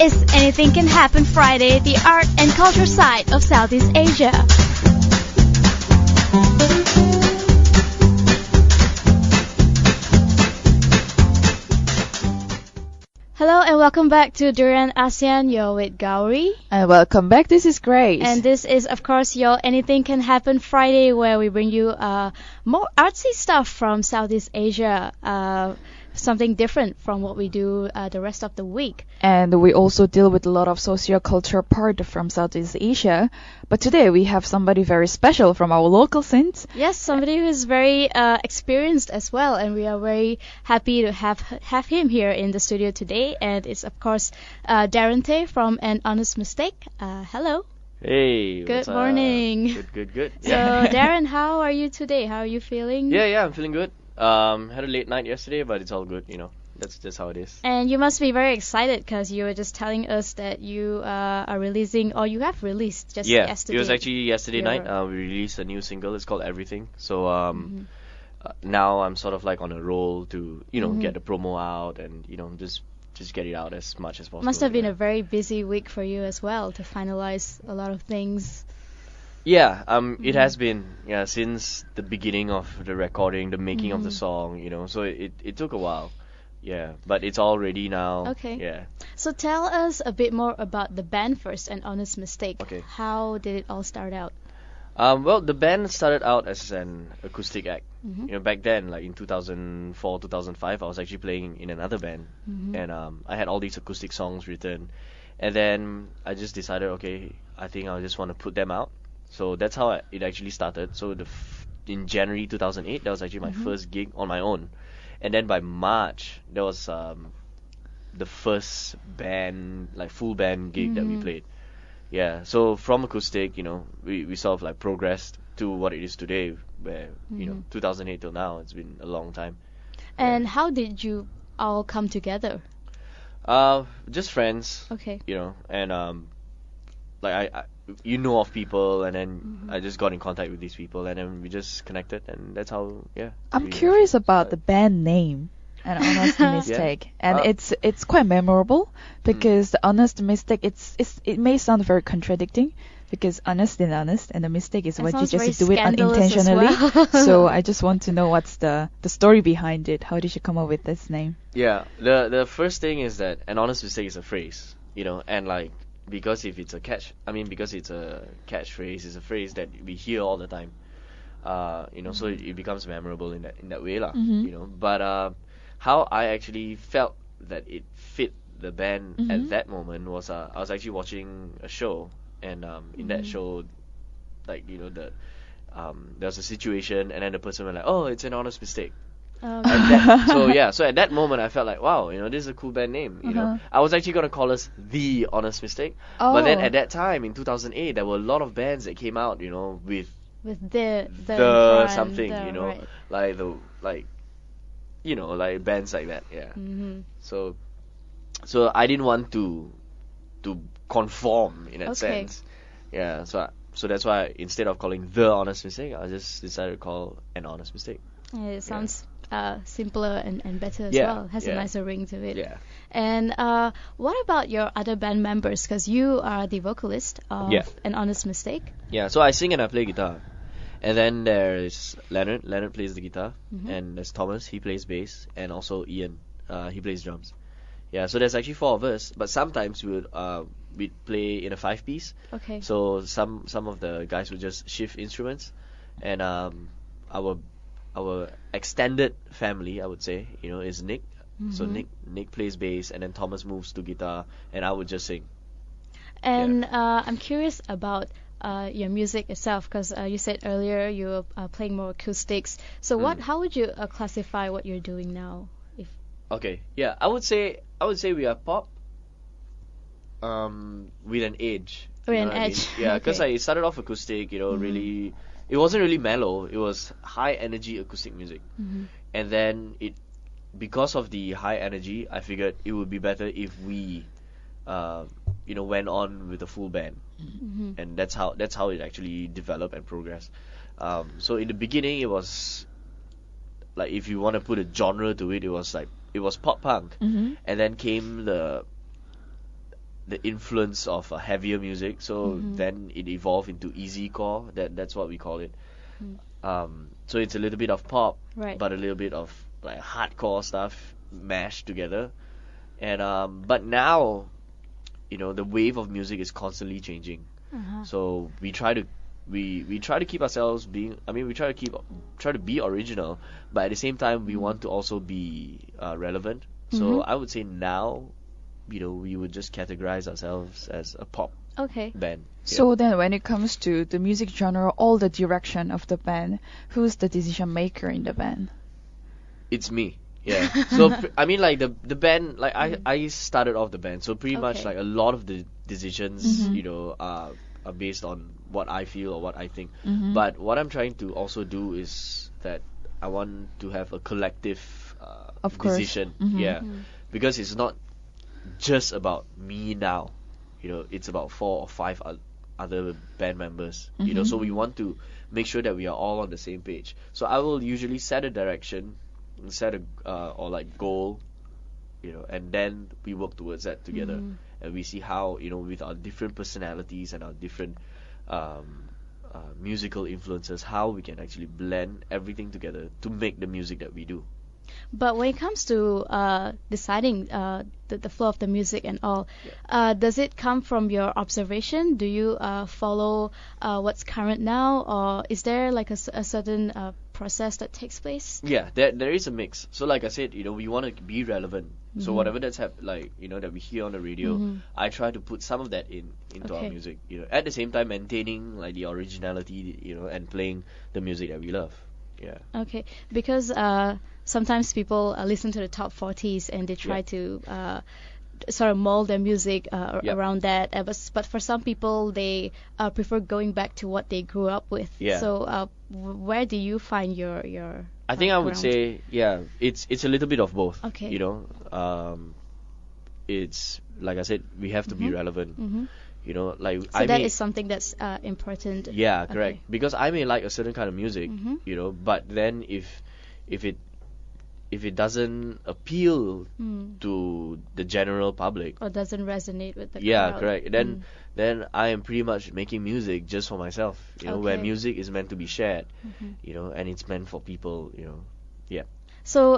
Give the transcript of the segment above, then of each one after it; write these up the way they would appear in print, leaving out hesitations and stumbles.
It's Anything Can Happen Friday, the art and culture side of Southeast Asia. Hello and welcome back to Durian ASEAN. You're with Gowri. And welcome back, this is Grace. And this is, of course, your Anything Can Happen Friday, where we bring you more artsy stuff from Southeast Asia. Something different from what we do the rest of the week. And we also deal with a lot of socio-cultural part from Southeast Asia. But today we have somebody very special from our local scenes. Yes, somebody who is very experienced as well. And we are very happy to have him here in the studio today. And it's, of course, Darren Teh from An Honest Mistake. Hello. Hey, good morning. Good. So, Darren, how are you today? How are you feeling? Yeah, I'm feeling good. Had a late night yesterday, but it's all good, That's just how it is. And you must be very excited because you were just telling us that you are releasing, or you have released just yesterday. It was actually yesterday night. We released a new single. It's called Everything. So now I'm sort of like on a roll to, get the promo out and, just get it out as much as possible. Must have been a very busy week for you as well to finalize a lot of things. Yeah, it has been, since the beginning of the recording, the making of the song, so it took a while. Yeah, but it's all ready now. Okay. Yeah. So tell us a bit more about the band first, An Honest Mistake. Okay. How did it all start out? Well, the band started out as an acoustic act. Back then, like in 2004, 2005, I was actually playing in another band. And I had all these acoustic songs written. And then I just decided, okay, I think I just want to put them out. So that's how it actually started. So in January 2008, that was actually my first gig on my own. And then by March, that was the first band, like full band gig that we played. Yeah, so from acoustic, we sort of like progressed to what it is today, where, 2008 till now, it's been a long time. And how did you all come together? Just friends. Okay. And like I of people, and then I just got in contact with these people, and then we just connected, and that's how, I'm curious about the band name, An Honest Mistake, and it's quite memorable because the honest mistake, it may sound very contradicting because honest, and the mistake is what you just do it unintentionally. Well. So I just want to know what's the story behind it. How did you come up with this name? Yeah, the first thing is that an honest mistake is a phrase, and like, because it's a catchphrase, it's a phrase that we hear all the time, so it becomes memorable in that way, lah. But how I actually felt that it fit the band at that moment was I was actually watching a show, and in that show, like, there was a situation, and then the person was like, oh, it's an honest mistake. So at that moment I felt like, wow, this is a cool band name. I was actually gonna call us The Honest Mistake, but then at that time in 2008 there were a lot of bands that came out, with the something, right. like bands like that, So I didn't want to conform in that sense, so that's why instead of calling The Honest Mistake, I just decided to call An Honest Mistake. It sounds simpler and better as well. Has a nicer ring to it. Yeah. And what about your other band members? Because you are the vocalist of An Honest Mistake. Yeah, so I sing and I play guitar. And then there's Leonard. Leonard plays the guitar. And there's Thomas. He plays bass. And also Ian. He plays drums. Yeah, so there's actually 4 of us. But sometimes we'd play in a 5-piece. Okay. So some of the guys would just shift instruments. And our extended family, I would say, is Nick. So Nick plays bass, and then Thomas moves to guitar, and I would just sing. And I'm curious about your music itself, because you said earlier you were playing more acoustics. So how would you classify what you're doing now? Okay, yeah, I would say we are pop with an edge. With an edge. Yeah, because I started off acoustic, really. It wasn't really mellow. It was high energy acoustic music, and then because of the high energy, I figured it would be better if we, went on with a full band, and that's how it actually developed and progressed. So in the beginning, it was like, if you want to put a genre to it, it was pop punk, and then came the influence of heavier music. So then it evolved into easycore. That's what we call it. So it's a little bit of pop, but a little bit of like hardcore stuff mashed together. And but now, the wave of music is constantly changing. So we try to keep ourselves being. I mean, we try to be original, but at the same time, we want to also be relevant. So I would say now, we would just categorize ourselves as a pop band. So then when it comes to the music genre, all the direction of the band, who's the decision maker in the band? It's me. Yeah. So I mean, like the band, like I started off the band, so pretty much like a lot of the decisions, are based on what I feel or what I think. But what I'm trying to also do is that I want to have a collective decision. Because it's not just about me now. It's about 4 or 5 other band members. So we want to make sure that we are all on the same page. So I will usually set a direction, set a or like goal, and then we work towards that together, and we see how, with our different personalities and our different musical influences, how we can actually blend everything together to make the music that we do. But when it comes to deciding the flow of the music and all, does it come from your observation? Do you follow what's current now, or is there like a certain process that takes place? Yeah, there is a mix. So like I said, we want to be relevant. So whatever that's that we hear on the radio, I try to put some of that into our music. At the same time maintaining like the originality, and playing the music that we love. Yeah. Okay, because sometimes people listen to the top 40s and they try to sort of mold their music around that. But for some people, they prefer going back to what they grew up with. Yeah. So where do you find your I think I would say, it's a little bit of both. Okay. It's like I said, we have to be relevant. Like so that is something that's important. Yeah, correct. Okay. Because I may like a certain kind of music, but then if it doesn't appeal to the general public or doesn't resonate with the crowd, correct. Then I am pretty much making music just for myself. Where music is meant to be shared, and it's meant for people. Yeah. So,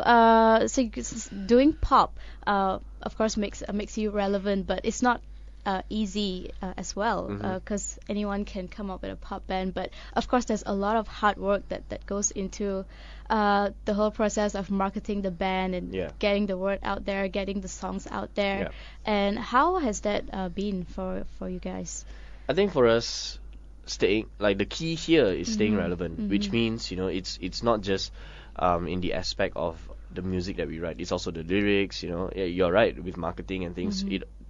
doing pop, of course, makes you relevant, but it's not easy as well, because anyone can come up with a pop band. But of course, there's a lot of hard work that goes into the whole process of marketing the band and getting the word out there, getting the songs out there. Yeah. And how has that been for you guys? I think for us, the key here is staying relevant, which means it's not just in the aspect of the music that we write. It's also the lyrics. You're right with marketing and things.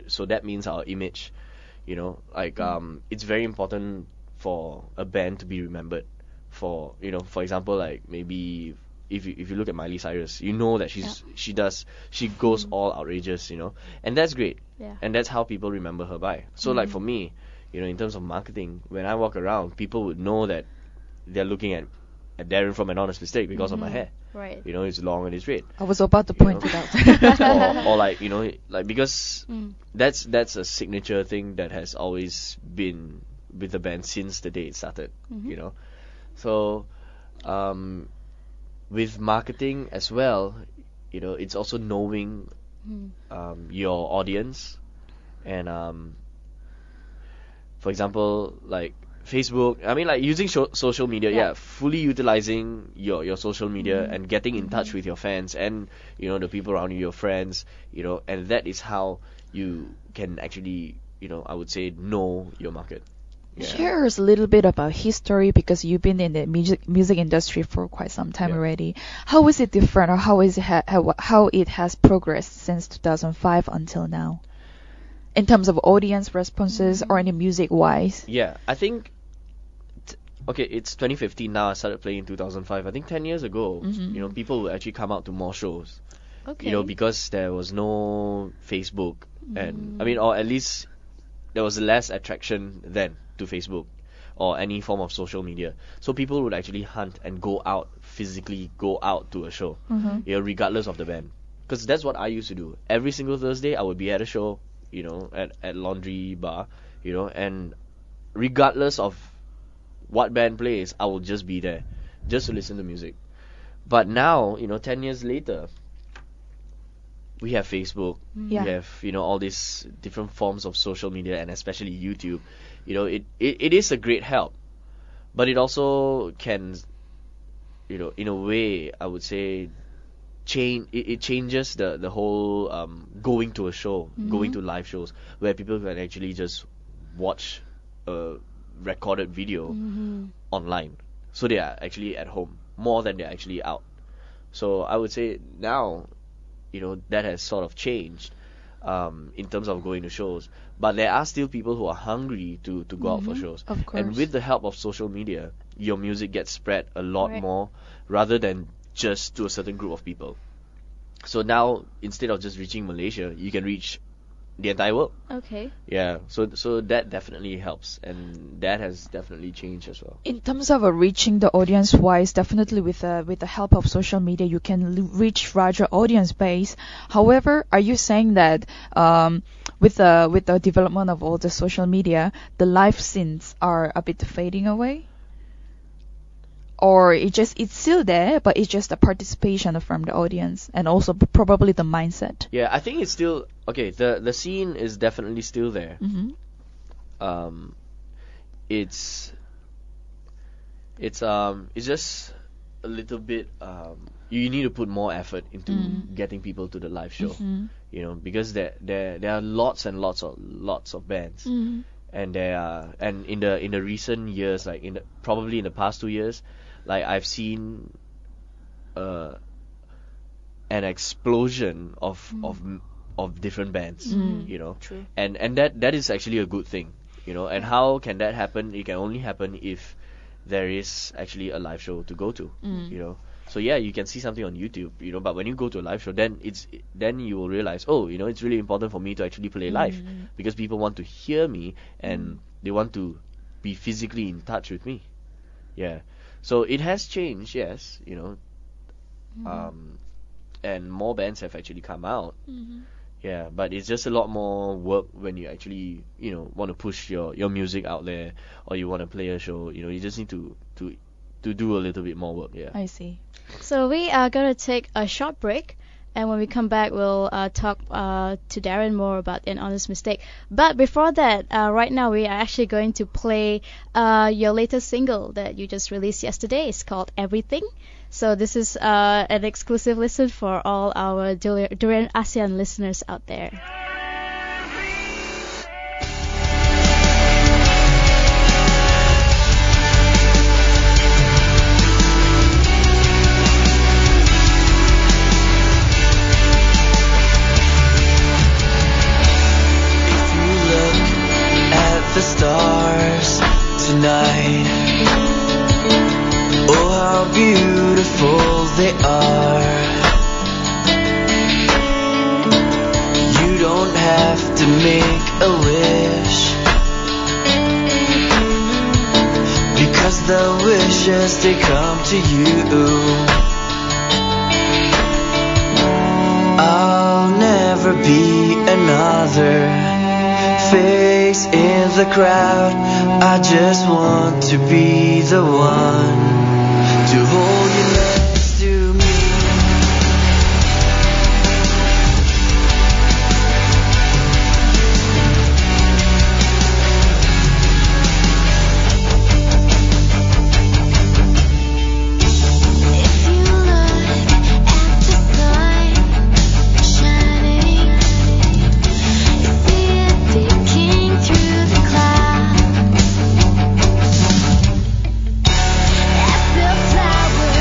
So that means our image, it's very important for a band to be remembered. For example, like maybe if you look at Miley Cyrus, that she goes all outrageous, and that's great. Yeah. And that's how people remember her by. So like for me, in terms of marketing, when I walk around, people would know that they're looking at Darren from An Honest Mistake because of my hair. Right. It's long and it's straight. I was about to point it out. or like because that's a signature thing that has always been with the band since the day it started. So with marketing as well, it's also knowing your audience, and for example, like Facebook, I mean, like using social media, fully utilizing your social media and getting in touch with your fans and the people around you, your friends, and that is how you can actually I would say know your market. Share us a little bit about history, because you've been in the music industry for quite some time already. How is it different, or how it has progressed since 2005 until now, in terms of audience responses or any music wise? Yeah, I think it's 2015 now. I started playing in 2005. I think 10 years ago, people would actually come out to more shows. Okay. Because there was no Facebook, and or at least there was less attraction then to Facebook or any form of social media. So people would actually hunt and physically go out to a show, regardless of the band. Because that's what I used to do. Every single Thursday, I would be at a show, at laundry bar, and regardless of what band plays, I will just be there, just to listen to music. But now, 10 years later, we have Facebook, we have, all these different forms of social media, and especially YouTube. It is a great help, but it also can, in a way, I would say, it changes the whole going to a show, going to live shows, where people can actually just watch a recorded video online, so they are actually at home more than they're actually out. So I would say now, that has sort of changed in terms of going to shows, but there are still people who are hungry to go out for shows. Of course. And with the help of social media, your music gets spread a lot more, rather than just to a certain group of people. So now, instead of just reaching Malaysia, you can reach the entire world. Okay. Yeah, so that definitely helps, and that has definitely changed as well. In terms of reaching the audience wise, definitely with the help of social media, you can reach larger audience base. However, are you saying that with the development of all the social media, the live scenes are a bit fading away? Or it's still there, but it's just a participation from the audience, and also probably the mindset. Yeah, I think it's still okay. The scene is definitely still there. It's just a little bit. You need to put more effort into getting people to the live show. Because there are lots and lots of bands, and in the recent years, like probably in the past 2 years. Like, I've seen an explosion of different bands, True. and that is actually a good thing, and how can that happen? It can only happen if there is actually a live show to go to, So yeah, you can see something on YouTube, but when you go to a live show, then you will realize, it's really important for me to actually play live, because people want to hear me, and they want to be physically in touch with me. Yeah. So it has changed, yes, and more bands have actually come out. Yeah, but it's just a lot more work when you actually, want to push your music out there, or you want to play a show. You just need to do a little bit more work. Yeah. I see. So we are going to take a short break, and when we come back, we'll talk to Darren more about An Honest Mistake. But before that, right now we are actually going to play your latest single that you just released yesterday. It's called Everything. So this is an exclusive listen for all our Durian ASEAN listeners out there. The stars tonight, oh how beautiful they are. You don't have to make a wish, because the wishes they come to you. I'll never be another face in the crowd. I just want to be the one to hold you next to me. If you look at the sun shining, you see it peeking through the clouds. As the flowers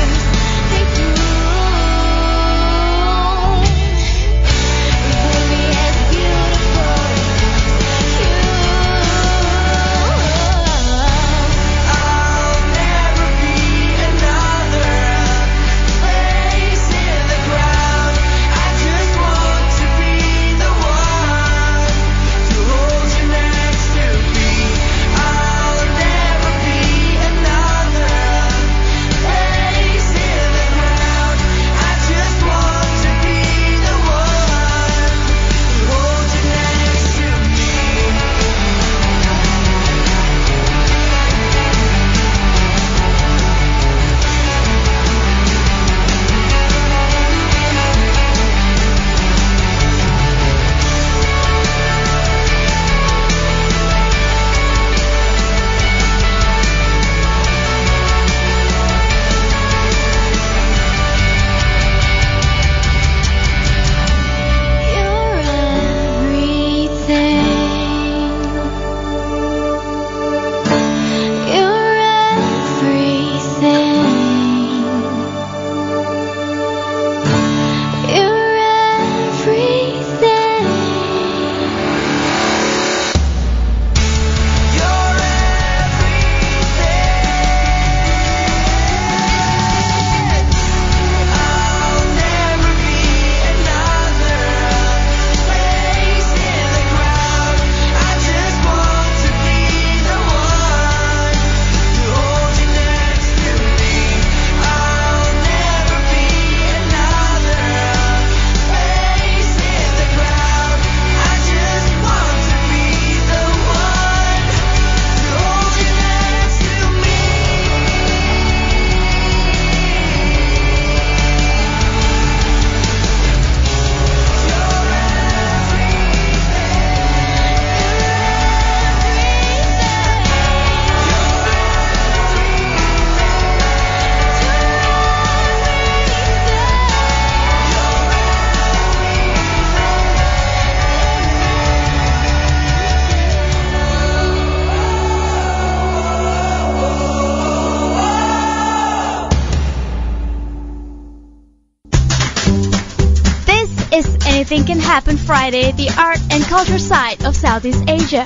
anything can happen Friday, the art and culture side of Southeast Asia.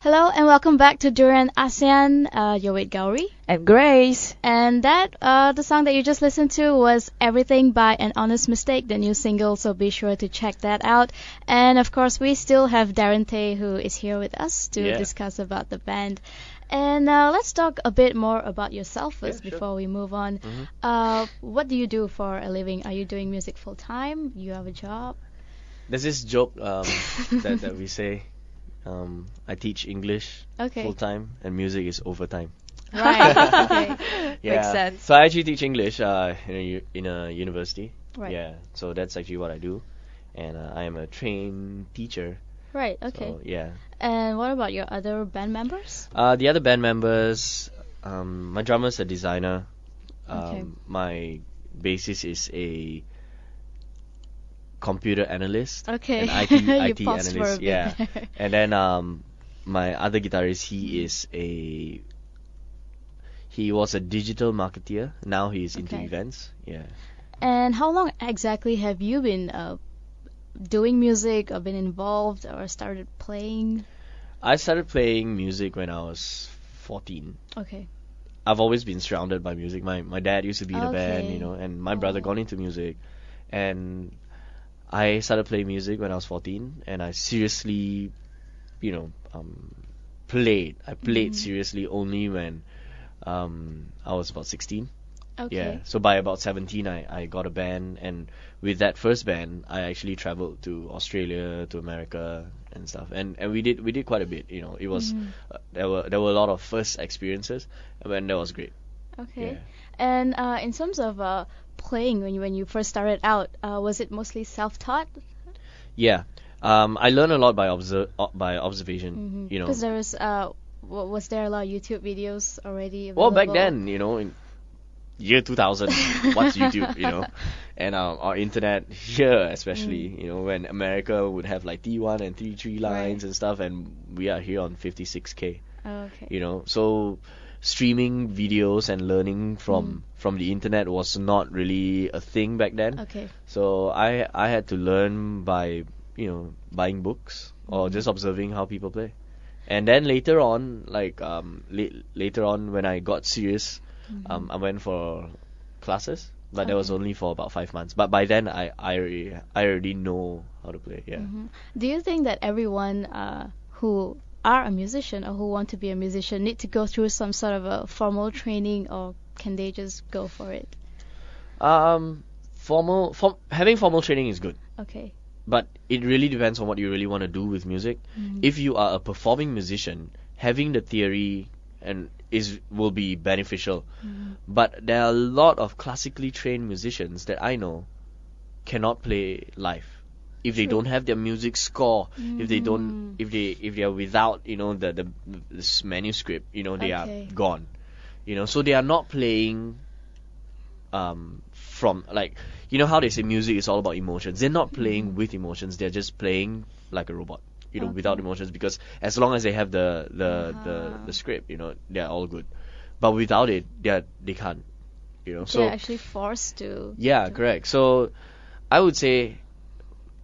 Hello and welcome back to Durian ASEAN. You're with Gowri. And Grace. And the song that you just listened to was Everything by An Honest Mistake, the new single, so be sure to check that out. And of course, we still have Darren Teh, who is here with us to discuss about the band. And let's talk a bit more about yourself first before we move on. What do you do for a living? Are you doing music full time? You have a job? There's this joke that we say. I teach English full time and music is overtime. Right. Okay. Makes sense. So I actually teach English in a university. Right. Yeah. So that's actually what I do, and I am a trained teacher. Right. Okay. So, yeah. And what about your other band members? The other band members, my drummer's a designer. Okay. My bassist is a computer analyst. Okay. An IT You paused for a analyst. bit Yeah. there. And then my other guitarist, he was a digital marketeer. Now he's into Okay. events. Yeah. And how long exactly have you been doing music or been involved or started playing? I started playing music when I was 14. Okay. I've always been surrounded by music. My dad used to be in a band, Okay. and my brother got into music, and I started playing music when I was 14, and I seriously, played. I played seriously only when I was about 16. Okay. Yeah. So by about 17, I got a band, and with that first band, I actually traveled to Australia, to America, and stuff. And we did quite a bit. It was there were a lot of first experiences, and that was great. Okay. Yeah. And in terms of playing, when you first started out, was it mostly self-taught? Yeah. I learned a lot by observation. Because there was there a lot of YouTube videos already Well, available? back then, in year 2000, what's YouTube, and our internet here, especially, when America would have like T1 and T3 lines and stuff, and we are here on 56K, Oh, okay. so streaming videos and learning from the internet was not really a thing back then. Okay. So I had to learn by buying books or just observing how people play. And then later on, later on when I got serious, I went for classes, but that was only for about 5 months. But by then I already know how to play. Yeah. Do you think that everyone who are a musician or who want to be a musician need to go through some sort of a formal training, or can they just go for it? Having formal training is good. Okay. But it really depends on what you really want to do with music. If you are a performing musician, having the theory will be beneficial. But there are a lot of classically trained musicians that I know cannot play live if they don't have their music score. If they are without the manuscript, they are gone. So they are not playing from how they say music is all about emotions. They're not playing with emotions. They're just playing like a robot, without emotions. Because as long as they have the script, they're all good. But without it, they can't. So they're actually forced to. Yeah, correct. So I would say,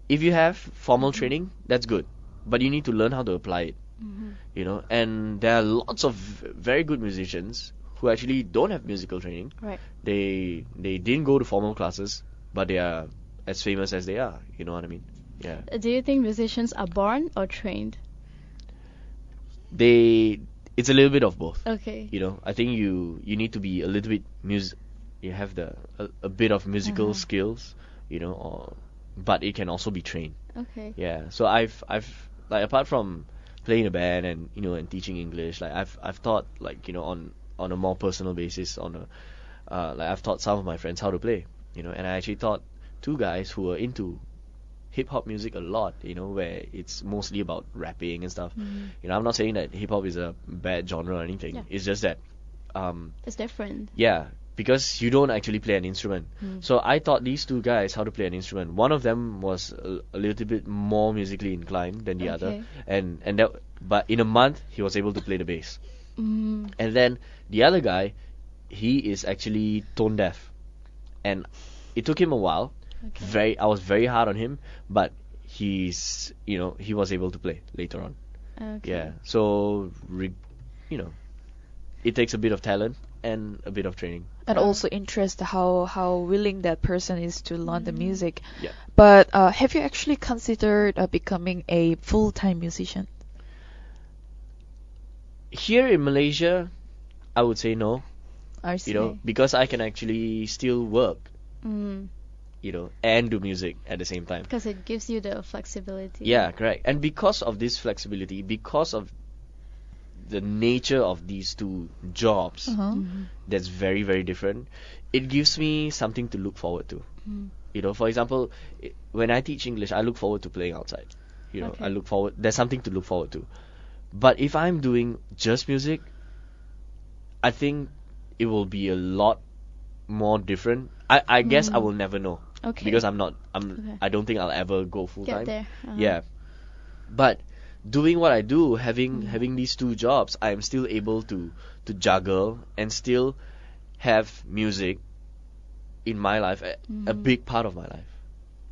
if you have formal training, that's good. But you need to learn how to apply it. And there are lots of very good musicians who actually don't have musical training. Right. They didn't go to formal classes, but they are as famous as they are. You know what I mean? Yeah. Do you think musicians are born or trained? It's a little bit of both. Okay. I think you need to be a little bit you have a bit of musical skills, but it can also be trained. Okay. Yeah. So I've apart from playing a band and and teaching English, I've taught on a more personal basis, I've taught some of my friends how to play, and I actually taught 2 guys who were into hip hop music a lot, where it's mostly about rapping and stuff. I'm not saying that hip hop is a bad genre or anything. Yeah. It's just that It's different. yeah, because you don't actually play an instrument. So I taught these 2 guys how to play an instrument. One of them was a little bit more musically inclined than the other, Okay. and but in a month he was able to play the bass. Mm. And then the other guy, he is actually tone deaf, and it took him a while. Okay. I was very hard on him, but he was able to play later on. Okay. Yeah. So you know, it takes a bit of talent and a bit of training. And also interest how willing that person is to learn the music. Yeah. But have you actually considered becoming a full-time musician? Here in Malaysia, I would say no. I see. Because I can actually still work, Mm. and do music at the same time. Because it gives you the flexibility. Yeah, correct. And because of this flexibility, because of the nature of these two jobs, Uh-huh. that's very, very different, it gives me something to look forward to. For example, when I teach English, I look forward to playing outside. Okay. There's something to look forward to. But if I'm doing just music, I think it will be a lot more different. I guess I will never know. Okay. Because Okay. I don't think I'll ever go full Get time. there. Uh-huh. Yeah. But doing what I do, having these two jobs, I'm still able to juggle and still have music in my life, a big part of my life.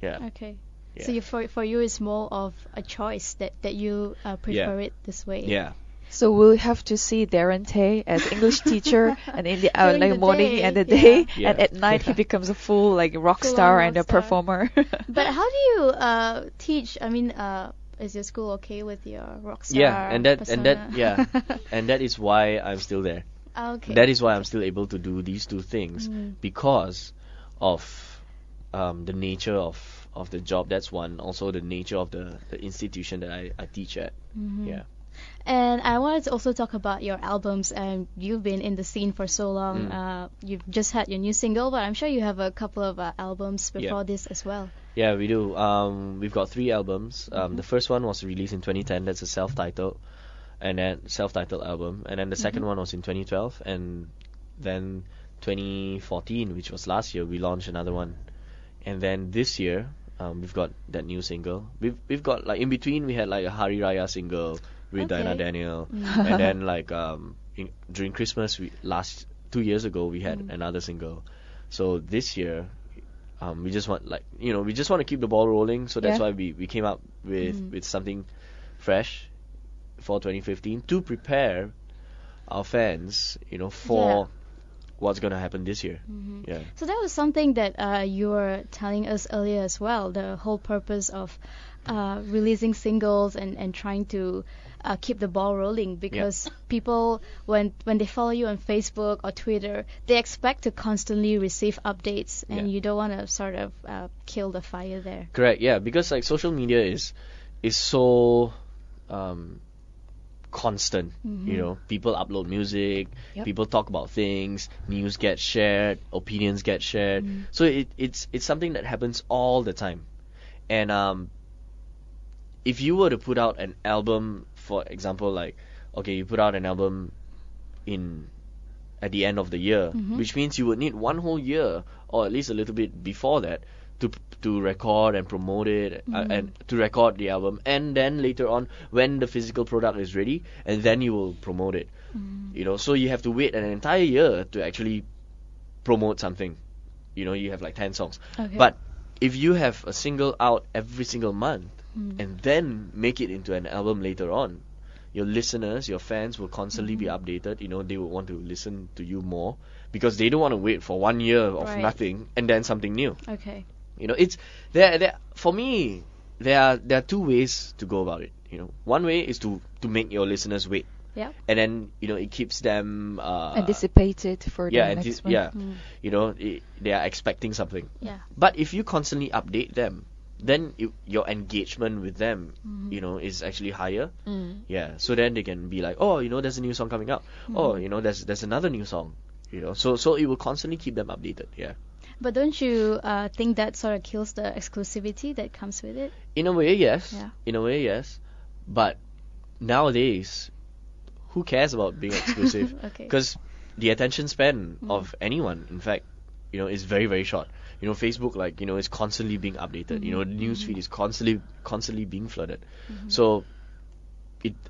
Yeah. Okay. Yeah. So for you, it's more of a choice that you prefer it this way. Yeah. So we'll have to see Darren Teh as English teacher, and in the During like the morning day, and the yeah. day, Yeah. and at night he becomes a full rock Full-on star rock and a star. performer. But how do you teach? I mean, is your school okay with your rock star? Yeah, and that persona? yeah, and that is why I'm still there. Okay. That is why I'm still able to do these two things, because of the nature of the job. That's one. Also the nature of the institution that I teach at. Yeah. And I wanted to also talk about your albums. You've been in the scene for so long. You've just had your new single, but I'm sure you have a couple of albums before this as well. Yeah, we do. We've got 3 albums. The first one was released in 2010. That's a self-titled album. And then the second one was in 2012, and then 2014, which was last year, we launched another one. And then this year, we've got that new single. We've got in between, we had a Hari Raya single with Okay. Diana Daniel, and then during Christmas 2 years ago, we had another single. So this year, we just want to keep the ball rolling. So that's Yeah. why we came up with something fresh for 2015 to prepare our fans, for what's gonna happen this year. Yeah. So that was something that you were telling us earlier as well. The whole purpose of releasing singles and trying to keep the ball rolling, because people, when they follow you on Facebook or Twitter, they expect to constantly receive updates, and Yeah. you don't want to sort of kill the fire there. Correct. Yeah, because social media is so constant. People upload music, Yep. people talk about things, news gets shared, opinions get shared. So it's something that happens all the time. And if you were to put out an album, for example, you put out an album at the end of the year, which means you would need one whole year, or at least a little bit before that, to record and promote it, and to record the album, and then later on, when the physical product is ready, and then you will promote it. So you have to wait an entire year to actually promote something. You have 10 songs. Okay. But if you have a single out every single month, and then make it into an album later on, your listeners, your fans will constantly be updated. They will want to listen to you more, because they don't want to wait for 1 year of Right. nothing and then something new. Okay. It's there. For me, there are 2 ways to go about it. One way is to make your listeners wait, Yeah. and then it keeps them Anticipated for the next one. they are expecting something. Yeah. But if you constantly update them, then your engagement with them, is actually higher. Yeah. So then they can be like, oh, there's a new song coming out. Oh, there's another new song. So it will constantly keep them updated. Yeah. But don't you think that sort of kills the exclusivity that comes with it? In a way, yes. Yeah. In a way, yes. But nowadays, who cares about being exclusive? Okay. Because the attention span of anyone, in fact, is very, very short. Facebook, is constantly being updated. The newsfeed is constantly being flooded. So,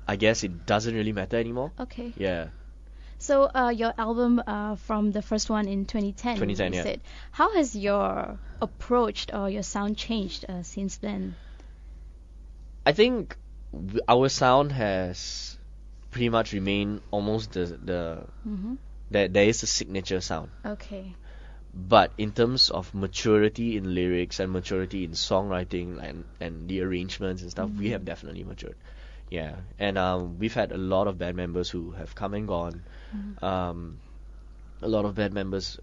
I guess it doesn't really matter anymore. Okay. Yeah. So your album from the first one in 2010, 2010, you yeah. said. How has your approach or your sound changed since then? I think our sound has pretty much remained almost there is a signature sound. Okay. But in terms of maturity in lyrics and maturity in songwriting and the arrangements and stuff, we have definitely matured. Yeah, and we've had a lot of band members who have come and gone. A lot of band members,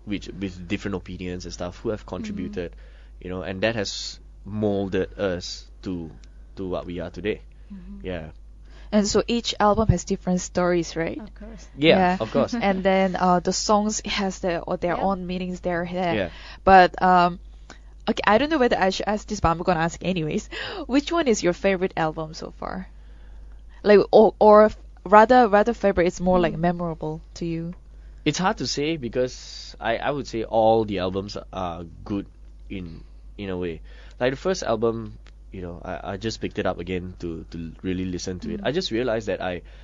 which with different opinions and stuff, who have contributed, and that has molded us to what we are today. Yeah. And so each album has different stories, right? Of course. Yeah, of course. And then the songs has their Yeah. own meanings there. Yeah. But okay, I don't know whether I should ask this, but I'm gonna ask anyways. Which one is your favorite album so far? Like, or rather favorite is more like memorable to you. It's hard to say because I would say all the albums are good in a way. Like the first album, I just picked it up again to really listen to it. I just realized that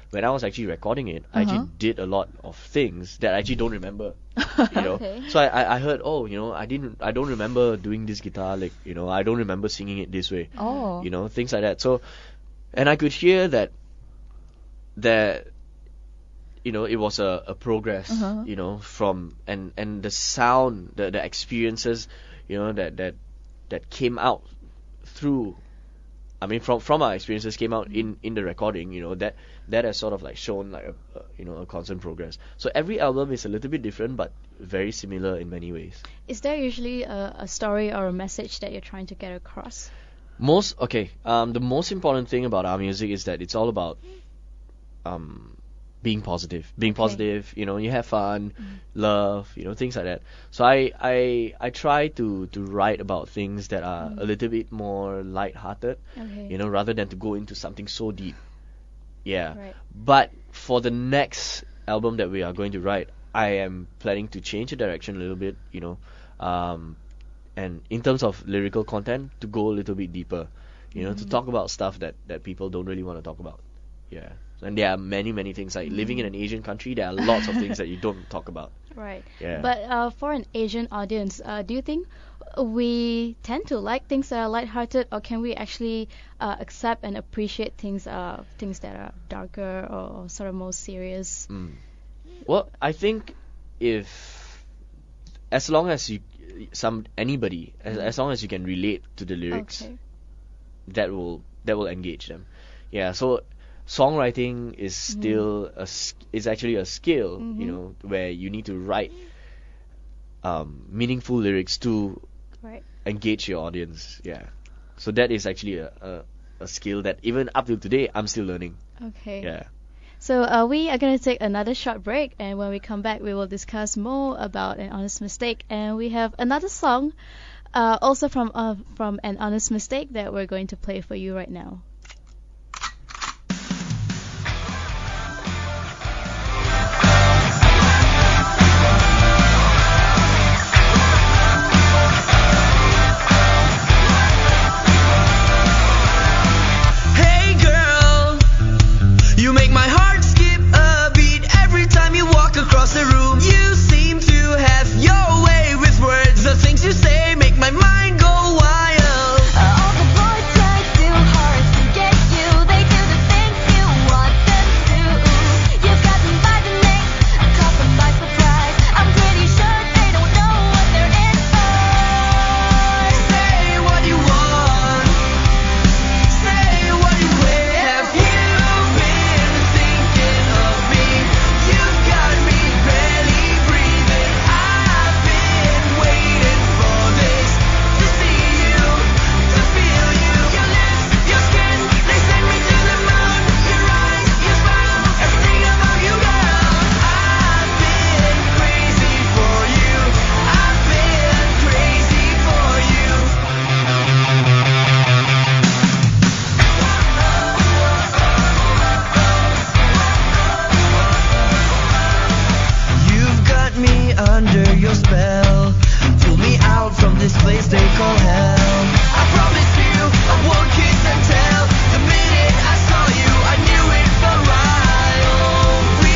when I was actually recording it, I actually did a lot of things that I actually don't remember. Okay. So I heard, I don't remember doing this guitter lick, I don't remember singing it this way. Oh. Things like that. So, and I could hear that it was a progress, from and the sound, the experiences, that came out through, from our experiences came out in the recording, that has sort of like shown like a constant progress. So every album is a little bit different but very similar in many ways. Is there usually a story or a message that you're trying to get across? The most important thing about our music is that it's all about being positive. You have fun, love, things like that. So I try to write about things that are a little bit more light-hearted, Okay. rather than to go into something so deep. Yeah. Right. But for the next album that we are going to write, I am planning to change the direction a little bit, and in terms of lyrical content, to go a little bit deeper, to talk about stuff that people don't really want to talk about. Yeah. And there are many, many things, like living in an Asian country, there are lots of things that you don't talk about. Right. Yeah. But for an Asian audience, do you think we tend to like things that are lighthearted, or can we actually accept and appreciate things that are darker or sort of more serious? Well, I think as long as anybody, as long as you can relate to the lyrics, Okay. that will engage them. Yeah. So songwriting is still is actually a skill, where you need to write meaningful lyrics to Right. engage your audience. Yeah. So that is actually a skill that even up till today I'm still learning. Okay. Yeah. So we are going to take another short break, and when we come back, we will discuss more about An Honest Mistake, and we have another song, also from An Honest Mistake, that we're going to play for you right now. Hey girl, you make my heart skip a beat every time you walk across the room. You seem to have your way with words. The things you say make my mind go wild. All the boys try too hard to get you. They do the things you want them to. You've got them by the neck, caught them by surprise. I'm pretty sure they don't know what they're in for. Say what you want. Say what you will. Have you been thinking of me? You've got me barely breathing. I've been waiting for this, to see you, to feel you. Your lips, your skin, they send me to the moon. Your eyes, your smile, everything about you, girl. I've been crazy for you. I've been crazy for you. You've got me under your spell. Pull me out from this place they call hell. I promise you I won't kiss and tell. The minute I saw you, I knew it for right. Oh, we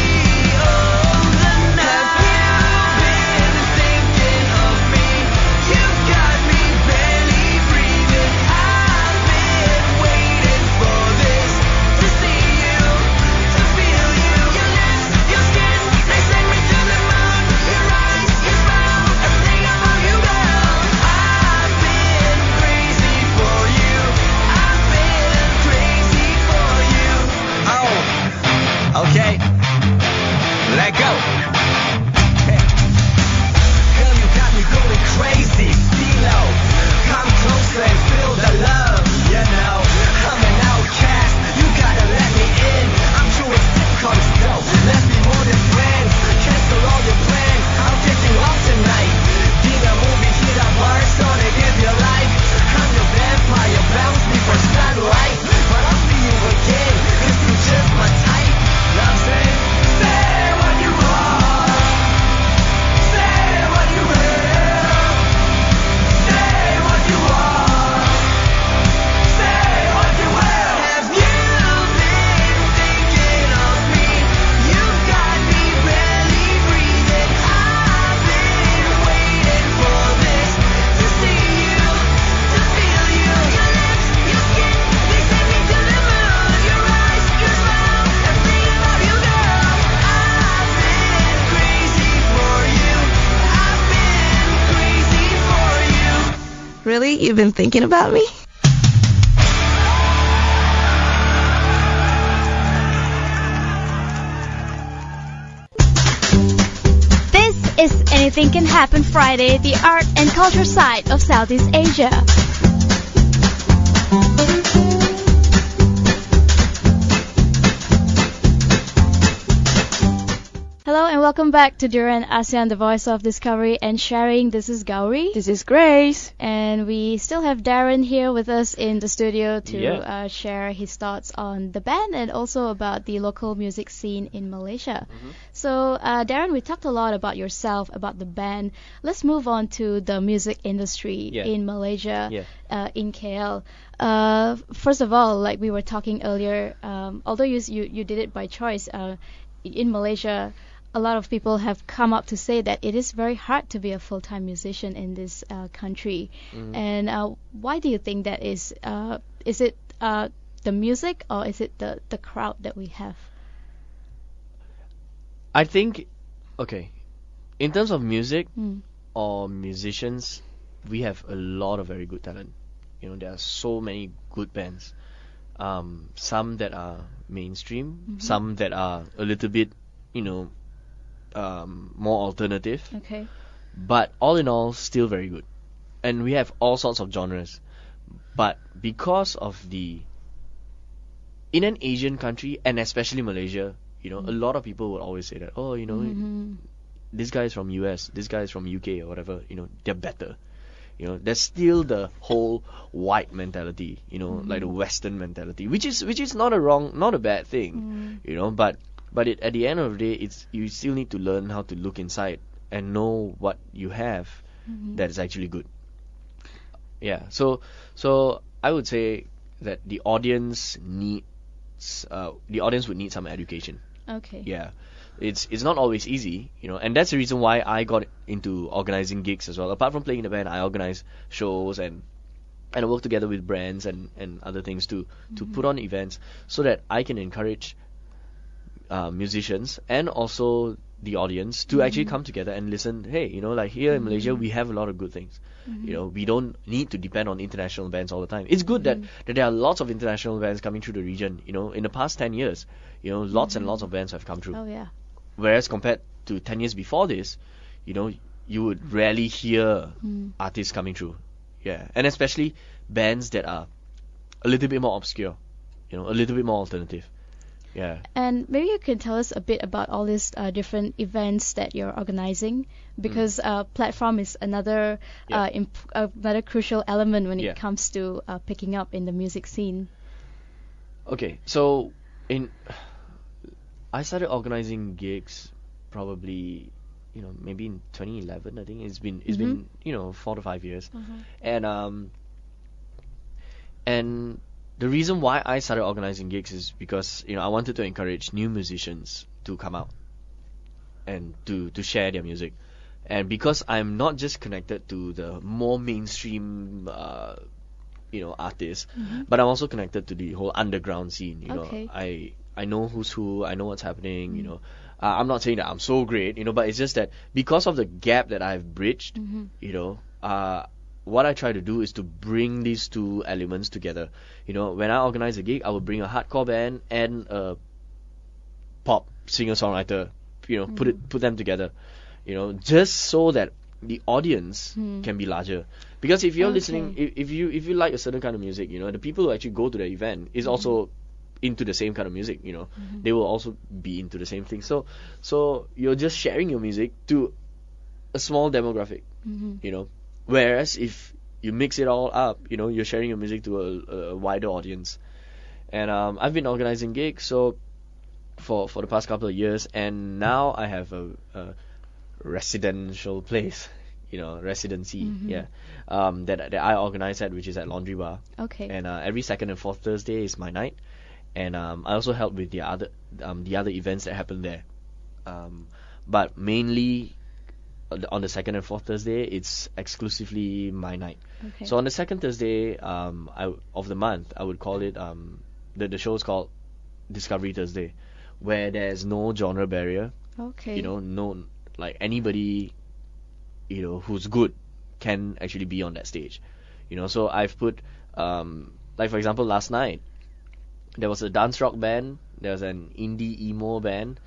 Really? You've been thinking about me? This is Anything Can Happen Friday, the art and culture side of Southeast Asia. Hello and welcome back to Duran ASEAN, the voice of discovery and sharing. This is Gowri. This is Grace. And we still have Darren here with us in the studio to Yeah. share his thoughts on the band and also about the local music scene in Malaysia. So, Darren, we talked a lot about yourself, about the band. Let's move on to the music industry Yeah. in Malaysia, Yeah. in KL. First of all, like we were talking earlier, although you did it by choice, in Malaysia, a lot of people have come up to say that it is very hard to be a full-time musician in this country. And why do you think that is? Is it the music or is it the crowd that we have? I think, okay, in terms of music Mm. or musicians, we have a lot of very good talent. You know, there are so many good bands. Some that are mainstream, some that are a little bit, you know, more alternative. Okay. But all in all, still very good. And we have all sorts of genres. But because of in an Asian country, and especially Malaysia, you know, a lot of people would always say that, oh, you know, this guy is from US, this guy is from UK or whatever, you know, they're better. You know, there's still the whole white mentality, you know, like the Western mentality, which is not a bad thing, you know, but at the end of the day, you still need to learn how to look inside and know what you have that is actually good. Yeah, so I would say that the audience would need some education. Okay. Yeah, it's not always easy, you know, and that's the reason why I got into organizing gigs as well. Apart from playing in the band, I organize shows and I work together with brands and other things to put on events so that I can encourage musicians and also the audience to actually come together and listen. Hey, you know, like here in Malaysia, we have a lot of good things. You know, we don't need to depend on international bands all the time. It's good that there are lots of international bands coming through the region. You know, in the past 10 years, you know, lots and lots of bands have come through. Oh yeah. Whereas compared to 10 years before this, you know, you would rarely hear artists coming through. Yeah, and especially bands that are a little bit more obscure, you know, a little bit more alternative. Yeah. And maybe you can tell us a bit about all these different events that you're organizing, because platform is another another crucial element when it comes to picking up in the music scene. Okay, so I started organizing gigs probably, you know, maybe in 2011. I think it's been you know 4 to 5 years, and the reason why I started organizing gigs is because, you know, I wanted to encourage new musicians to come out and to share their music. And because I'm not just connected to the more mainstream, you know, artists, but I'm also connected to the whole underground scene. You know, I know who's who, I know what's happening. You know, I'm not saying that I'm so great, you know, but it's just that because of the gap that I've bridged, you know, what I try to do is to bring these two elements together. You know, when I organize a gig, I will bring a hardcore band and a pop singer-songwriter, you know, put them together, you know, just so that the audience can be larger. Because if you're listening, if you like a certain kind of music, you know, the people who actually go to the event is also into the same kind of music, you know, they will also be into the same thing. So you're just sharing your music to a small demographic, you know. Whereas if you mix it all up, you know, you're sharing your music to a wider audience. And I've been organizing gigs for the past couple of years, and now I have a residential place, you know, residency, that I organize at, which is at Laundry Bar. Okay. And every second and fourth Thursday is my night, and I also help with the other events that happen there. But mainly on the second and fourth Thursday, it's exclusively my night. Okay. So on the second Thursday of the month, I would call it the show is called Discovery Thursday, where there's no genre barrier. Okay. You know, no, like anybody, you know, who's good can actually be on that stage. You know, so I've put like for example last night there was a dance rock band, there was an indie emo band,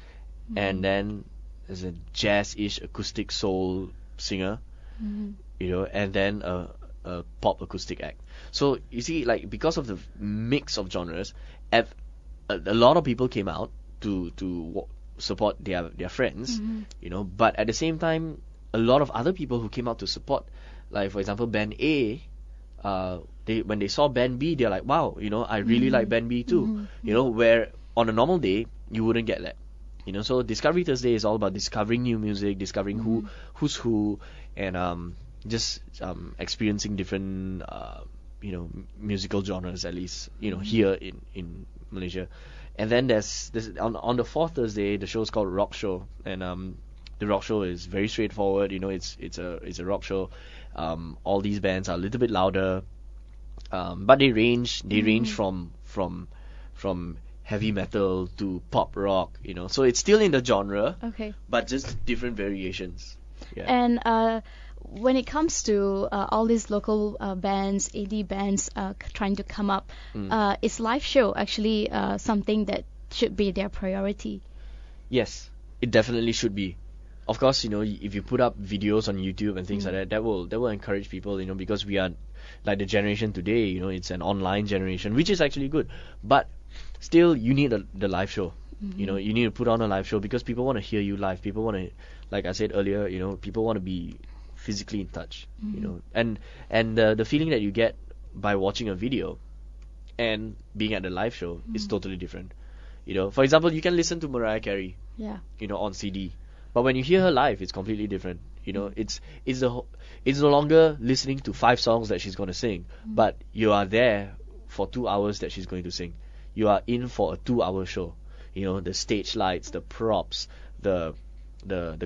and then there's a jazz-ish acoustic soul singer, you know, and then a pop acoustic act. So you see, like because of the mix of genres, a lot of people came out to support their friends, you know. But at the same time, a lot of other people who came out to support, like for example, band A, when they saw band B, they're like, wow, you know, I really like band B too, you know. Where on a normal day you wouldn't get that, you know. So Discovery Thursday is all about discovering new music, discovering who's who, and just experiencing different you know, musical genres, at least, you know, here in Malaysia. And then there's on the fourth Thursday, the show is called Rock Show, and the rock show is very straightforward. You know, it's a rock show. All these bands are a little bit louder, but they range from heavy metal to pop rock. You know, so it's still in the genre, Okay. but just different variations. Yeah. And when it comes to all these local bands, AD bands trying to come up, is live show actually something that should be their priority? Yes, it definitely should be. Of course, you know, if you put up videos on YouTube and things like that, that will encourage people, you know, because we are like the generation today, you know, it's an online generation, which is actually good. But still, you need the live show. You know, you need to put on a live show because people want to hear you live. People want to, like I said earlier, you know, people want to be physically in touch, you know, and the feeling that you get by watching a video and being at the live show is totally different. You know, for example, you can listen to Mariah Carey, Yeah. you know, on CD, but when you hear her live, it's completely different. You know, it's no longer listening to 5 songs that she's going to sing, but you are there for 2 hours that she's going to sing. You are in for a 2-hour show. You know, the stage lights, the props, the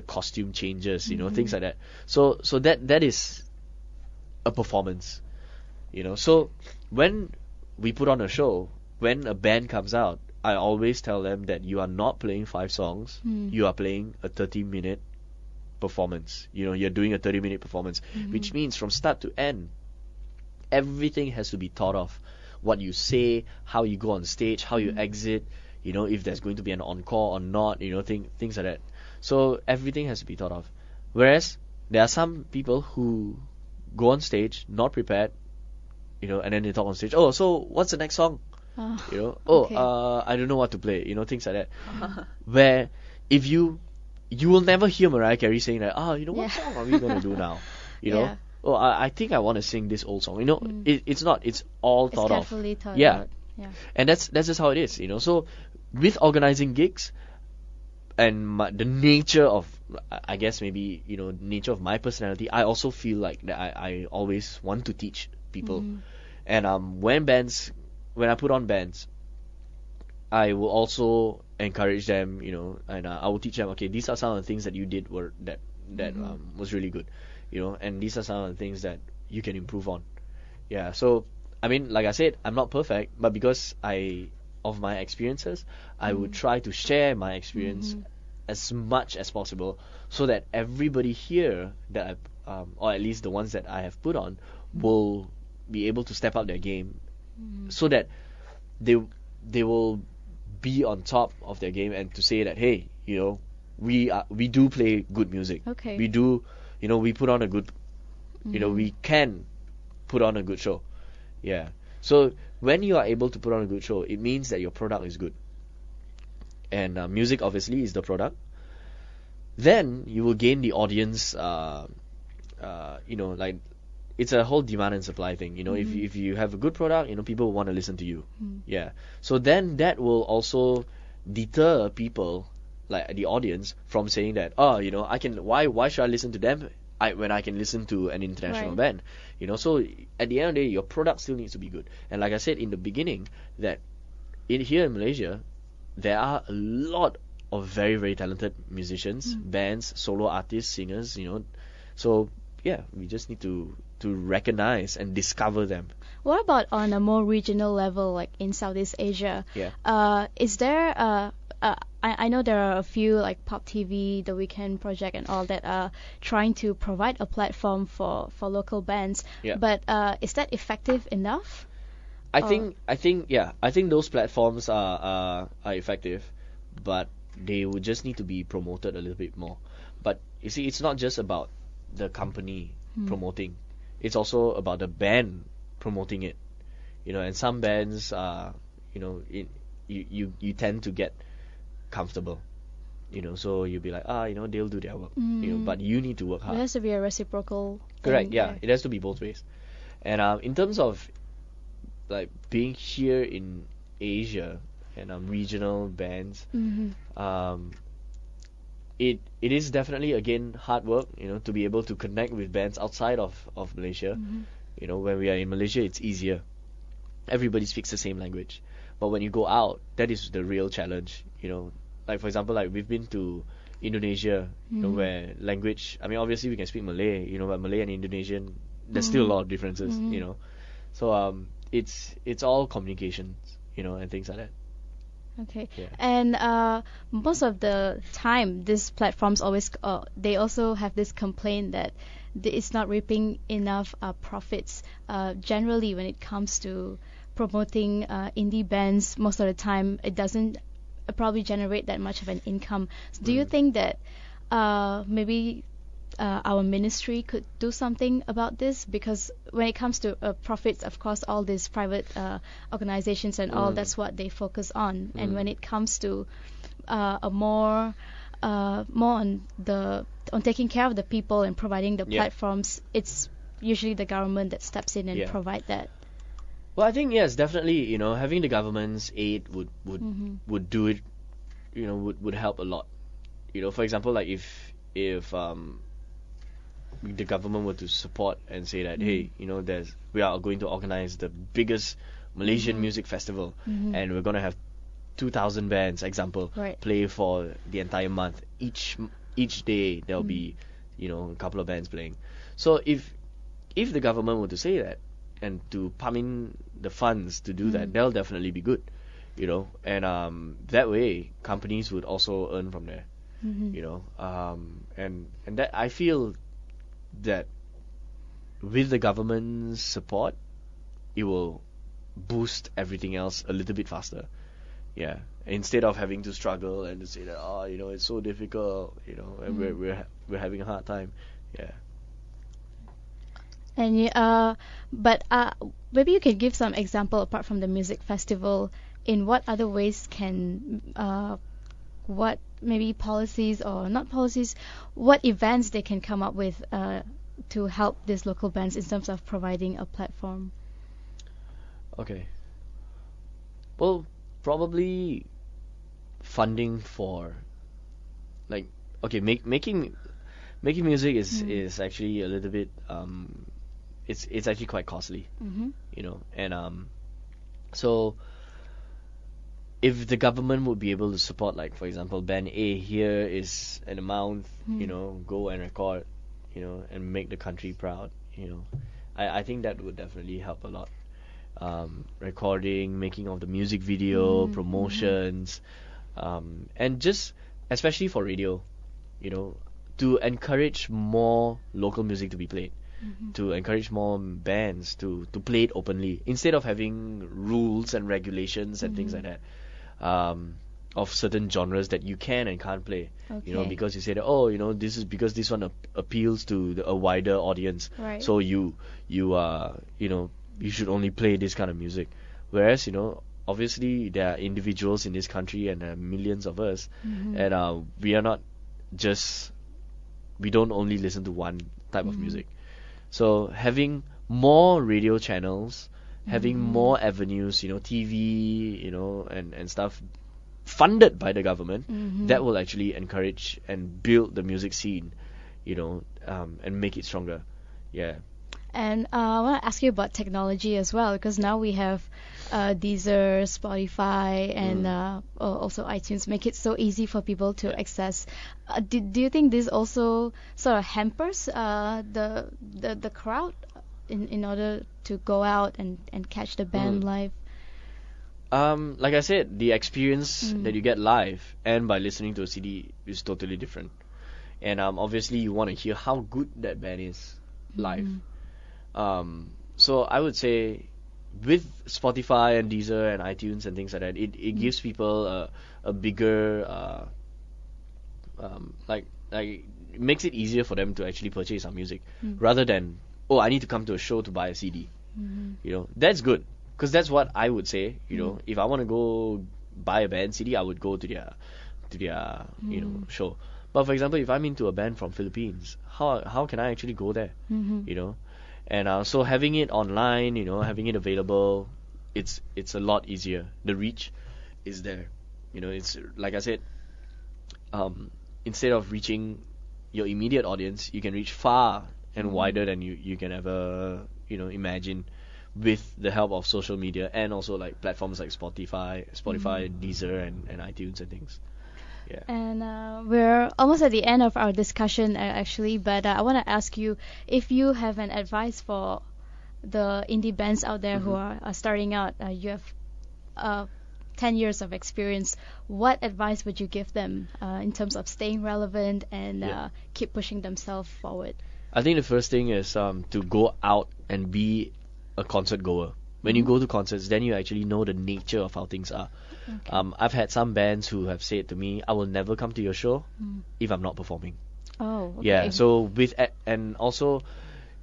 costume changes, you know, things like that. So that is a performance, you know. So when we put on a show, when a band comes out, I always tell them that you are not playing 5 songs, you are playing a 30-minute performance. You know, you're doing a 30-minute performance, which means from start to end, everything has to be thought of. What you say, how you go on stage, how you exit, you know, if there's going to be an encore or not, you know, things like that. So everything has to be thought of. Whereas there are some people who go on stage not prepared, you know, and then they talk on stage. Oh, so what's the next song? You know, okay. I don't know what to play. You know, things like that. Where if you will never hear Mariah Carey saying that, you know, what song are we gonna do now? You know, Yeah. oh, I think I want to sing this old song. You know, it's not. It's all It's thought of. carefully thought Yeah. out. Yeah. And that's just how it is, you know. So with organizing gigs and the nature of, I guess maybe, you know, nature of my personality, I also feel like that I always want to teach people. And when I put on bands, I will also encourage them, you know, and I will teach them, okay, these are some of the things that you did that was really good, you know, and these are some of the things that you can improve on. Yeah, so I mean, like I said, I'm not perfect, but because of my experiences, I would try to share my experience as much as possible, so that everybody here that or at least the ones that I have put on, will be able to step up their game, so that they will be on top of their game, and to say that, hey, you know, we do play good music. Okay. We do, you know, we put on a good, you know, we can put on a good show. Yeah. So when you are able to put on a good show, it means that your product is good. And music obviously is the product. Then you will gain the audience. You know, like, it's a whole demand and supply thing. You know, if you have a good product, you know, people will want to listen to you. Yeah. So then that will also deter people, like the audience, from saying that, you know, why should I listen to them when I can listen to an international band? You know, so at the end of the day, your product still needs to be good. And like I said in the beginning, that here in Malaysia, there are a lot of very, very talented musicians, bands, solo artists, singers, you know. So yeah, we just need to recognize and discover them. What about on a more regional level, like in Southeast Asia? Yeah. Is there I know there are a few like Pop TV, The Weekend Project, and all that are trying to provide a platform for local bands. Yeah. But is that effective enough? I think those platforms are effective, but they would just need to be promoted a little bit more. But you see, it's not just about the company promoting; it's also about the band promoting it. And some bands you tend to get comfortable. So you'll be like, they'll do their work. But you need to work It hard. has to be a reciprocal Correct. thing, Yeah, right? it has to be both ways. And in terms of like being here in Asia and regional bands, it is definitely again hard work, to be able to connect with bands outside of Malaysia. When we are in Malaysia, it's easier. Everybody speaks the same language. But when you go out, that is the real challenge. Like for example, like we've been to Indonesia, where language. I mean, obviously we can speak Malay, but Malay and Indonesian, there's still a lot of differences. So it's all communications, and things like that. Okay. Yeah. And most of the time, these platforms always they also have this complaint that it's not reaping enough profits. Generally, when it comes to promoting indie bands, most of the time it doesn't probably generate that much of an income. So do you think that maybe our ministry could do something about this? Because when it comes to profits, of course, all these private organizations and all, that's what they focus on. And when it comes to more on taking care of the people and providing the platforms, it's usually the government that steps in and provide that. Well, I think yes, definitely. Having the government's aid would do it. Would help a lot. For example, like if the government were to support and say that, hey, we are going to organize the biggest Malaysian music festival, and we're gonna have 2,000 bands, example, play for the entire month. Each day there'll be, a couple of bands playing. So if the government were to say that and to pump in the funds to do that, that'll definitely be good, and that way companies would also earn from there, and that I feel that with the government's support, it will boost everything else a little bit faster. Yeah, instead of having to struggle and to say that it's so difficult, and we're having a hard time. Yeah. And but maybe you can give some example apart from the music festival. In what other ways can what maybe policies or not policies, what events they can come up with to help these local bands in terms of providing a platform? Okay. Well, probably funding for, like, okay, making music is actually a little bit it's actually quite costly, and so if the government would be able to support, like for example, band A, here is an amount, go and record, and make the country proud, I think that would definitely help a lot. Recording, making of the music video, promotions, and just especially for radio, to encourage more local music to be played, to encourage more bands to play it openly instead of having rules and regulations and things like that, of certain genres that you can and can't play, because you say that, this is because this one appeals to a wider audience, so you should only play this kind of music. Whereas, obviously there are individuals in this country and there are millions of us, and we don't only listen to one type of music. So having more radio channels, having more avenues, TV, and stuff funded by the government, that will actually encourage and build the music scene, and make it stronger. Yeah. And I want to ask you about technology as well, because now we have Deezer, Spotify, and also iTunes, make it so easy for people to access. Do you think this also sort of hampers the crowd in order to go out and catch the band live? Like I said, the experience that you get live and by listening to a CD is totally different. And obviously you want to hear how good that band is live. So I would say with Spotify and Deezer and iTunes and things like that, it gives people a bigger it makes it easier for them to actually purchase our music rather than, oh, I need to come to a show to buy a CD. You know, that's good. Because that's what I would say, you know, if I want to go buy a band CD, I would go to their you know, show. But for example, if I'm into a band from Philippines, how can I actually go there? You know, and so having it online, you know, having it available, it's a lot easier. The reach is there. You know, it's like I said, instead of reaching your immediate audience, you can reach far and wider than you can ever, you know, imagine, with the help of social media and also like platforms like Spotify, Deezer, and iTunes and things. Yeah. And we're almost at the end of our discussion actually, but I want to ask you if you have an advice for the indie bands out there who are starting out. You have 10 years of experience. What advice would you give them in terms of staying relevant and keep pushing themselves forward? I think the first thing is to go out and be a concert goer. When you go to concerts, then you actually know the nature of how things are. Okay. I've had some bands who have said to me, I will never come to your show if I'm not performing. Oh, okay. Yeah, so and also,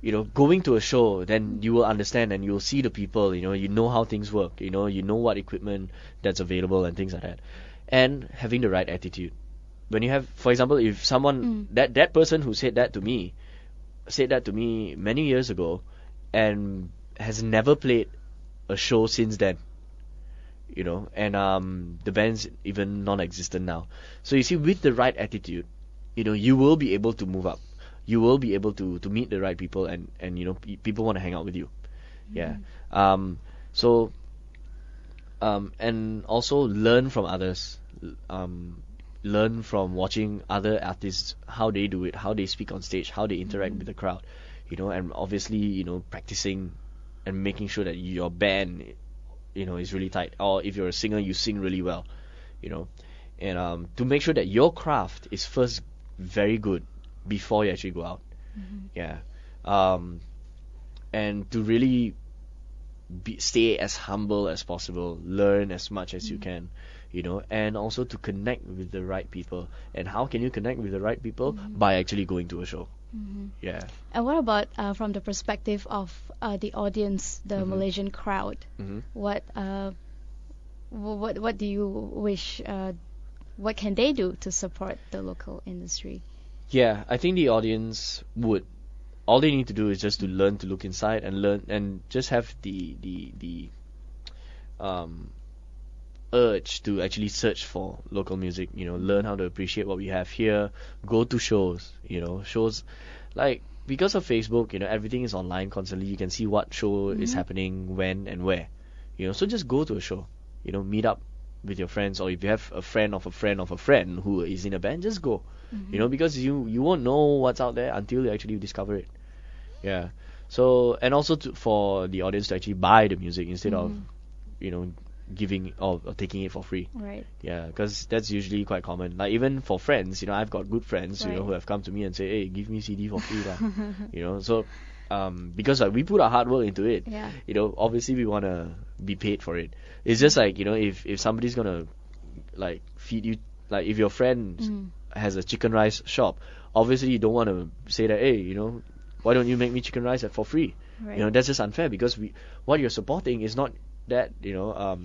you know, going to a show, then you will understand and you'll see the people, you know how things work, you know what equipment that's available and things like that. And having the right attitude. When you have, for example, if someone, that person who said that to me many years ago and has never played a show since then, you know, and the band's even non-existent now. So you see, with the right attitude, you know, you will be able to move up. You will be able to meet the right people and you know, people want to hang out with you. Yeah. So and also learn from others. Learn from watching other artists, how they do it, how they speak on stage, how they interact with the crowd, you know, and obviously, you know, practicing and making sure that your band, you know, is really tight. Or if you're a singer, you sing really well, you know, and to make sure that your craft is first very good before you actually go out. Yeah. And to really stay as humble as possible, learn as much as you can, you know, and also to connect with the right people. And how can you connect with the right people? By actually going to a show. Yeah. And what about from the perspective of the audience, the Malaysian crowd? What do you wish? What can they do to support the local industry? Yeah, I think the audience would. All they need to do is just to learn to look inside and learn and just have the urge to actually search for local music, you know, learn how to appreciate what we have here, go to shows, you know, shows like, because of Facebook, you know, everything is online constantly. You can see what show is happening, when and where, you know, so just go to a show, you know, meet up with your friends, or if you have a friend of a friend of a friend who is in a band, just go, you know, because you won't know what's out there until you actually discover it. Yeah. So, and also for the audience to actually buy the music instead of, you know, giving or taking it for free. Right. Yeah, because that's usually quite common. Like even for friends, you know, I've got good friends, you know, who have come to me and say, hey, give me CD for free lah. You know, so because like we put our hard work into it, you know, obviously we want to be paid for it. It's just like, you know, if somebody's gonna like feed you, like if your friend has a chicken rice shop, obviously you don't want to say that, hey, you know, why don't you make me chicken rice for free? Right. You know, that's just unfair, because what you're supporting is not that, you know,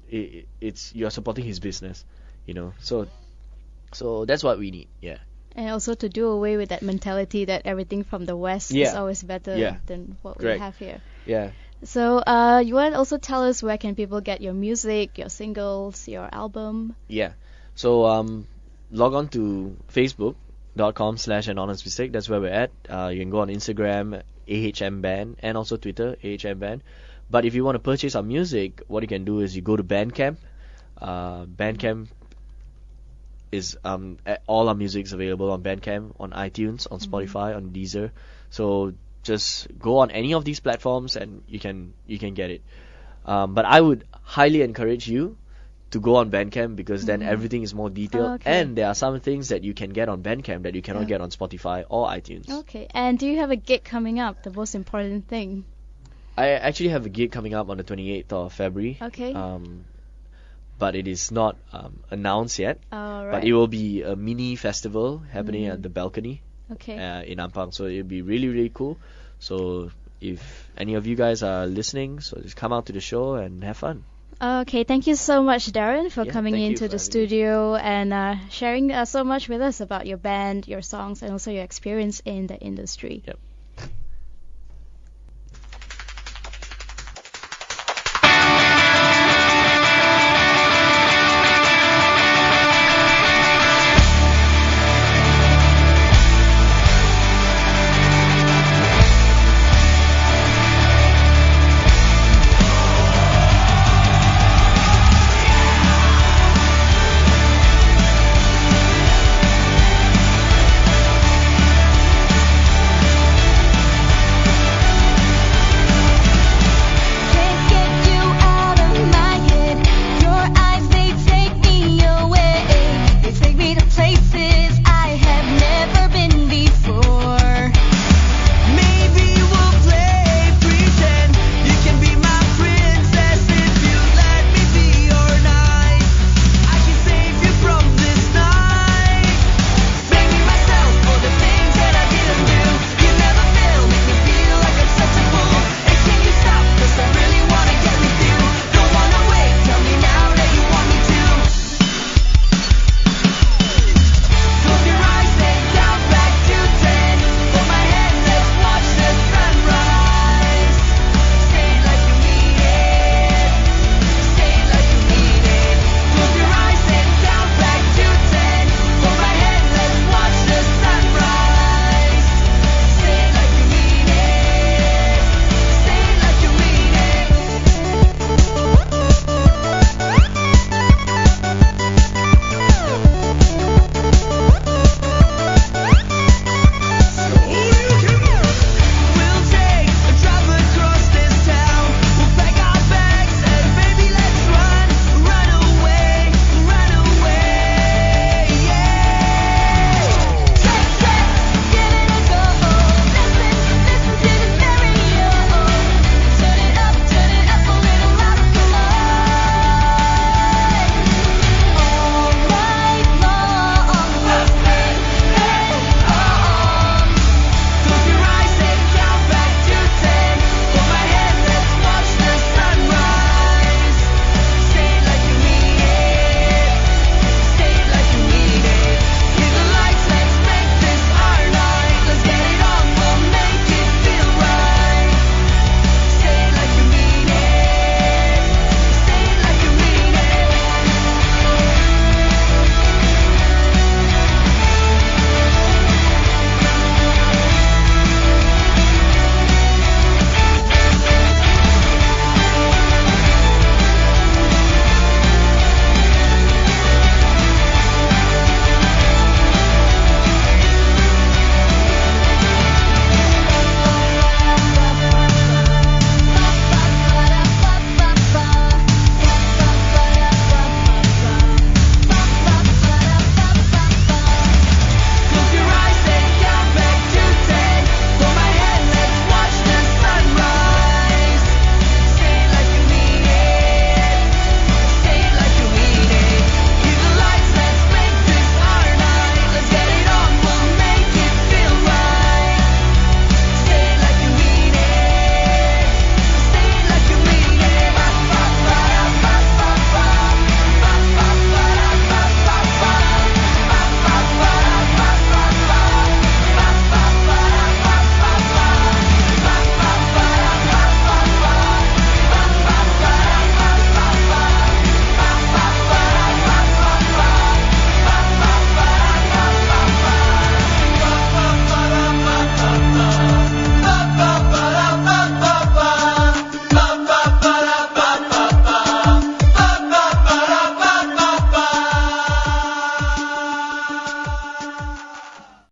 it's you're supporting his business, you know. So that's what we need. Yeah. And also to do away with that mentality that everything from the West is always better than what we have here. Yeah. So you want to also tell us where can people get your music, your singles, your album? Yeah. So log on to facebook.com/anhonestmistake. That's where we're at. You can go on Instagram, AHM Band, and also Twitter, AHM Band. But if you want to purchase our music, what you can do is you go to Bandcamp. Bandcamp is all our music is available on Bandcamp, on iTunes, on Spotify, on Deezer. So just go on any of these platforms and you can get it. But I would highly encourage you to go on Bandcamp, because then everything is more detailed, Okay. and there are some things that you can get on Bandcamp that you cannot Yeah. get on Spotify or iTunes. Okay. And do you have a gig coming up? The most important thing. I actually have a gig coming up on the 28th of February. Okay. But it is not announced yet. All right. But it will be a mini festival happening at the Balcony Okay. in Ampang. So it'll be really, really cool. So if any of you guys are listening, so just come out to the show and have fun. Okay, thank you so much, Darren, for Yeah, coming thank you into for the having me. studio and sharing so much with us about your band, your songs, and also your experience in the industry. Yep.